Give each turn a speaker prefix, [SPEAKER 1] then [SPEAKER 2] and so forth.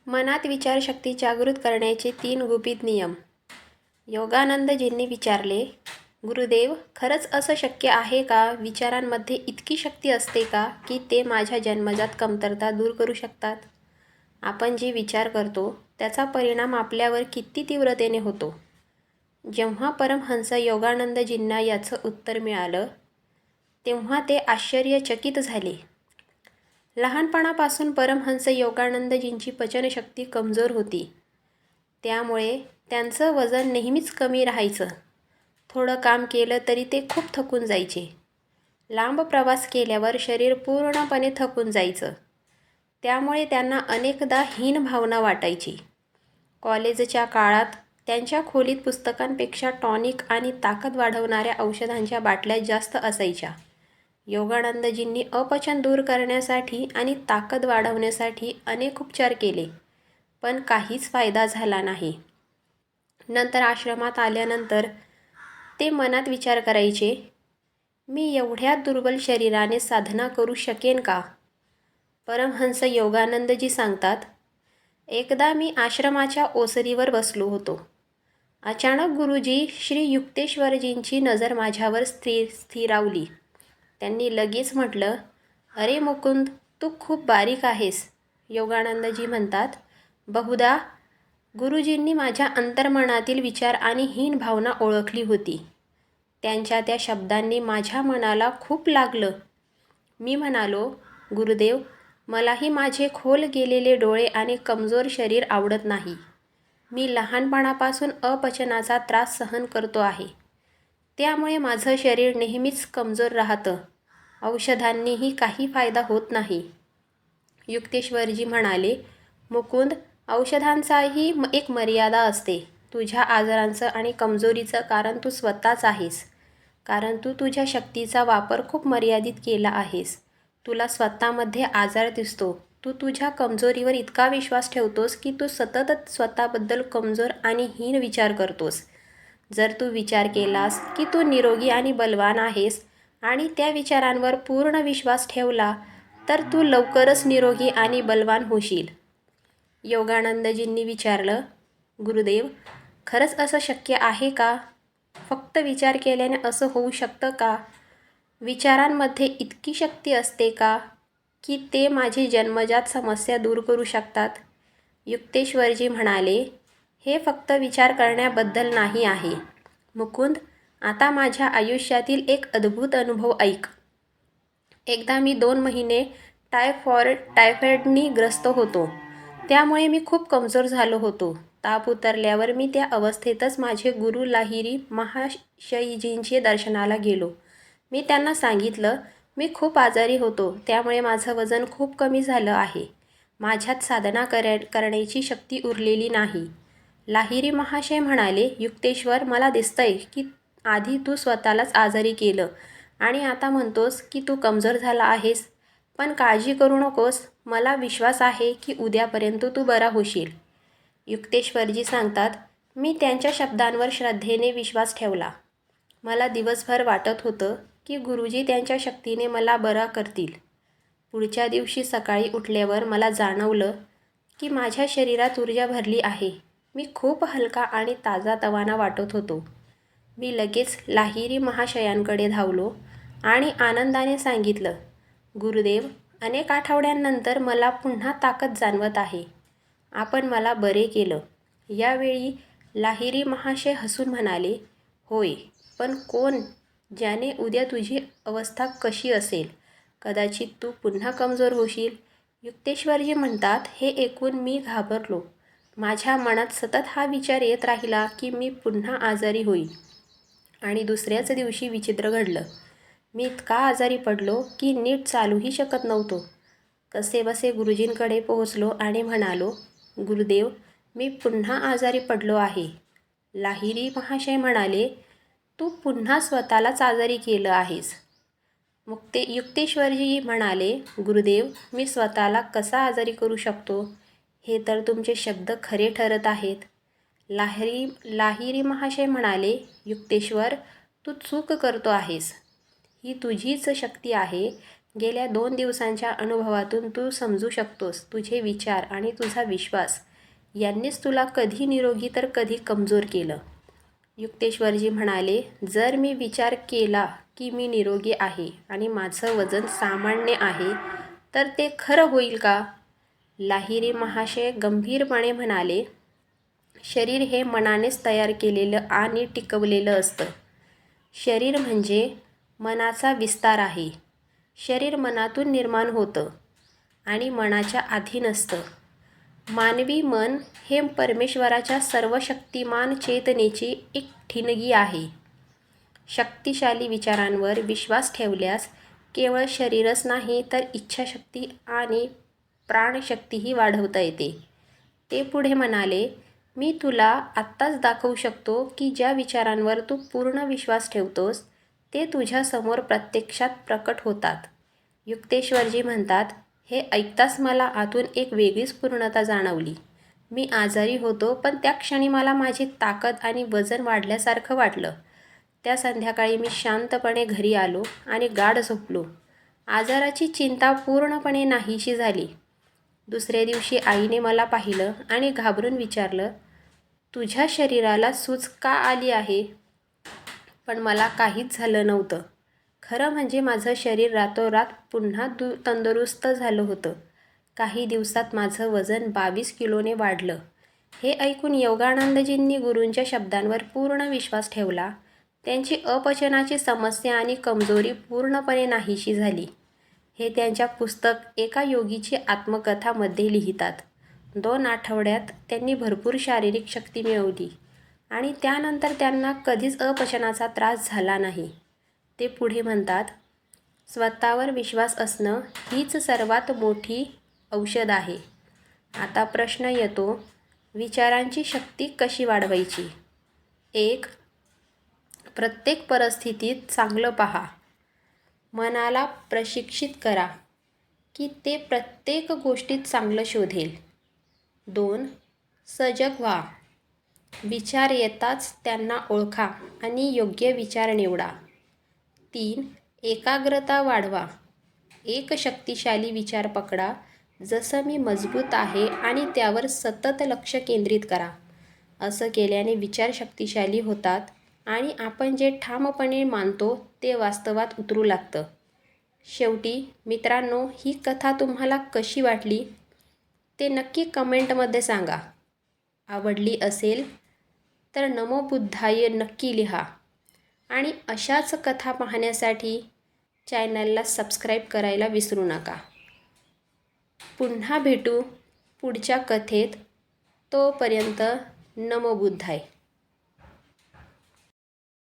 [SPEAKER 1] मनात विचारशक्ती जागृत करण्याचे 3 गुपित नियम. योगानंदजींनी विचारले, गुरुदेव, खरंच असं शक्य आहे का? विचारांमध्ये इतकी शक्ती असते का की ते माझ्या जन्मजात कमतरता दूर करू शकतात? आपण जे विचार करतो त्याचा परिणाम आपल्यावर किती तीव्रतेने होतो? जेव्हा परमहंस योगानंदजींना याचं उत्तर मिळालं तेव्हा ते आश्चर्यचकित झाले. लहानपणापासून परमहंस योगानंदजींची पचनशक्ती कमजोर होती. त्यामुळे त्यांचं वजन नेहमीच कमी राहायचं. थोडं काम केलं तरी ते खूप थकून जायचे. लांब प्रवास केल्यावर शरीर पूर्णपणे थकून जायचं. त्यामुळे त्यांना अनेकदा हीन भावना वाटायची. कॉलेजच्या काळात त्यांच्या खोलीत पुस्तकांपेक्षा टॉनिक आणि ताकद वाढवणाऱ्या औषधांच्या बाटल्या जास्त असायच्या. योगानंदजींनी अपचन दूर करण्यासाठी आणि ताकद वाढवण्यासाठी अनेक उपचार केले, पण काहीच फायदा झाला नाही. नंतर आश्रमात आल्यानंतर ते मनात विचार करायचे, मी एवढ्या दुर्बल शरीराने साधना करू शकेन का? परमहंस योगानंदजी सांगतात, एकदा मी आश्रमाच्या ओसरीवर बसलो होतो. अचानक गुरुजी श्री युक्तेश्वरजींची नजर माझ्यावर स्थिरावली. त्यांनी लगेच म्हटलं, अरे मुकुंद, तू खूप बारीक आहेस. योगानंदजी म्हणतात, बहुधा गुरुजींनी माझ्या अंतर्मनातील विचार आणि हीन भावना ओळखली होती. त्यांच्या त्या शब्दांनी माझ्या मनाला खूप लागलं. मी म्हणालो, गुरुदेव, मलाही माझे खोल गेलेले डोळे आणि कमजोर शरीर आवडत नाही. मी लहानपणापासून अपचनाचा त्रास सहन करतो आहे. त्यामुळे माझं शरीर नेहमीच कमजोर राहतं. औषधांनीही काही फायदा होत नाही. युक्तेश्वरजी म्हणाले, मुकुंद, औषधांचाही एक मर्यादा असते. तुझ्या आजारांचं आणि कमजोरीचं कारण तू स्वतःच आहेस. कारण तू तुझ्या शक्तीचा वापर खूप मर्यादित केला आहेस. तुला स्वतःमध्ये आजार दिसतो. तू तुझ्या कमजोरीवर इतका विश्वास ठेवतोस की तू सतत स्वतःबद्दल कमजोर आणि हीन विचार करतोस. जर तू विचार केलास की तू निरोगी आणि बलवान आहेस आणि त्या विचारांवर पूर्ण विश्वास ठेवला तर तू लवकरच निरोगी आणि बलवान होशील. योगानंदजींनी विचारलं, गुरुदेव, खरंच असं शक्य आहे का? फक्त विचार केल्याने असं होऊ शकतं का? विचारांमध्ये इतकी शक्ती असते का की ते माझी जन्मजात समस्या दूर करू शकतात? युक्तेश्वरजी म्हणाले, हे फक्त विचार करण्याबद्दल नाही आहे. मुकुंद, आता माझ्या आयुष्यातील एक अद्भुत अनुभव ऐक. एकदा मी 2 महिने टायफॉइडनी ग्रस्त होतो. त्यामुळे मी खूप कमजोर झालो होतो. ताप उतरल्यावर मी त्या अवस्थेतच माझे गुरु लाहिरी महाशयजींचे दर्शनाला गेलो. मी त्यांना सांगितलं, मी खूप आजारी होतो. त्यामुळे माझं वजन खूप कमी झालं आहे. माझ्यात साधना करण्याची शक्ती उरलेली नाही. लाहिरी महाशय म्हणाले, युक्तेश्वर, मला दिसतंय की आधी तू स्वतःलाच आजारी केलं आणि आता म्हणतोस की तू कमजोर झाला आहेस. पण काळजी करू नकोस. मला विश्वास आहे की उद्यापर्यंत तू बरा होशील. युक्तेश्वरजी सांगतात, मी त्यांच्या शब्दांवर श्रद्धेने विश्वास ठेवला. मला दिवसभर वाटत होतं की गुरुजी त्यांच्या शक्तीने मला बरा करतील. पुढच्या दिवशी सकाळी उठल्यावर मला जाणवलं की माझ्या शरीरात ऊर्जा भरली आहे. मी खूप हलका आणि ताजातवाना वाटत होतो. मी लगेच लाहिरी महाशयांकडे धावलो आणि आनंदाने सांगितलं, गुरुदेव, अनेक आठवड्यांनंतर मला पुन्हा ताकद जाणवत आहे. आपण मला बरे केलं. यावेळी लाहिरी महाशय हसून म्हणाले, होय, पण कोण ज्याने उद्या तुझी अवस्था कशी असेल? कदाचित तू पुन्हा कमजोर होशील. युक्तेश्वरजी म्हणतात, हे ऐकून मी घाबरलो. माझ्या मनात सतत हा विचार येत राहिला की मी पुन्हा आजारी होईन. आणि दुसऱ्याच दिवशी विचित्र घडलं. मी इतका आजारी पडलो की नीट चालूही शकत नव्हतो. कसेबसे गुरुजींकडे पोहोचलो आणि म्हणालो, गुरुदेव, मी पुन्हा आजारी पडलो आहे. लाहिरी महाशय म्हणाले, तू पुन्हा स्वतःलाच आजारी केलं आहेस. युक्तेश्वरजी म्हणाले, गुरुदेव, मी स्वतःला कसा आजारी करू शकतो? हे तर तुमचे शब्द खरे ठरत आहेत. लाहिरी महाशय म्हणाले, युक्तेश्वर, तू चूक करतो आहेस. ही तुझीच शक्ती आहे. गेल्या 2 दिवसांच्या अनुभवातून तू समजू शकतोस तुझे विचार आणि तुझा विश्वास यांनीच तुला कधी निरोगी तर कधी कमजोर केलं. युक्तेश्वरजी म्हणाले, जर मी विचार केला की मी निरोगी आहे आणि माझं वजन सामान्य आहे तर ते खरं होईल का? लाहिरी महाशय गंभीरपणे म्हणाले, शरीर हे मनानेच तयार केलेलं आणि टिकवलेलं असतं. शरीर म्हणजे मनाचा विस्तार आहे. शरीर मनातून निर्माण होतं आणि मनाच्या अधीन असतं. मानवी मन हे परमेश्वराच्या सर्वशक्तिमान चेतनेची एक ठिणगी आहे. शक्तिशाली विचारांवर विश्वास ठेवल्यास केवळ शरीरच नाही तर इच्छाशक्ती आणि प्राणशक्तीही वाढवता येते. ते पुढे म्हणाले, मी तुला आत्ताच दाखवू शकतो की ज्या विचारांवर तू पूर्ण विश्वास ठेवतोस ते तुझ्यासमोर प्रत्यक्षात प्रकट होतात. युक्तेश्वरजी म्हणतात, हे ऐकताच मला आतून एक वेगळीच पूर्णता जाणवली. मी आजारी होतो पण त्या क्षणी मला माझी ताकद आणि वजन वाढल्यासारखं वाटलं. त्या संध्याकाळी मी शांतपणे घरी आलो आणि गाढ झोपलो. आजाराची चिंता पूर्णपणे नाहीशी झाली. दुसऱ्या दिवशी आईने मला पाहिलं आणि घाबरून विचारलं, तुझ्या शरीराला सूज का आली आहे? पण मला काहीच झालं नव्हतं. खरं म्हणजे माझं शरीर रातोरात पुन्हा तंदुरुस्त झालं होतं. काही दिवसात माझं वजन 22 किलोने वाढलं. हे ऐकून योगानंदजींनी गुरूंच्या शब्दांवर पूर्ण विश्वास ठेवला. त्यांची अपचनाची समस्या आणि कमजोरी पूर्णपणे नाहीशी झाली. हे त्यांच्या पुस्तक एका योगीची आत्मकथा मध्ये लिहितात. 2 आठवड्यात त्यांनी भरपूर शारीरिक शक्ती मिळवली आणि त्यानंतर त्यांना कधीच अपचनाचा त्रास झाला नाही. ते पुढे म्हणतात, स्वतःवर विश्वास असणं हीच सर्वात मोठी औषध आहे. आता प्रश्न येतो, विचारांची शक्ती कशी वाढवायची? 1. प्रत्येक परिस्थितीत चांगलं पहा. मनाला प्रशिक्षित करा की ते प्रत्येक गोष्टीत चांगलं शोधेल. 2. सजग व्हा. विचार येताच त्यांना ओळखा आणि योग्य विचार निवडा. 3. एकाग्रता वाढवा. एक शक्तिशाली विचार पकडा, जसं मी मजबूत आहे आणि त्यावर सतत लक्ष केंद्रित करा. असं केल्याने विचार शक्तिशाली होतात आणि आपण जे ठामपणे मानतो ते वास्तवात उतरू लागतं. शेवटी मित्रांनो, ही कथा तुम्हाला कशी वाटली ते नक्की कमेंटमध्ये सांगा. आवडली असेल तर नमो बुद्धाय नक्की लिहा आणि अशाच कथा पाहण्यासाठी चॅनलला सबस्क्राईब करायला विसरू नका. पुन्हा भेटू पुढच्या कथेत. तोपर्यंत नमो बुद्धाय.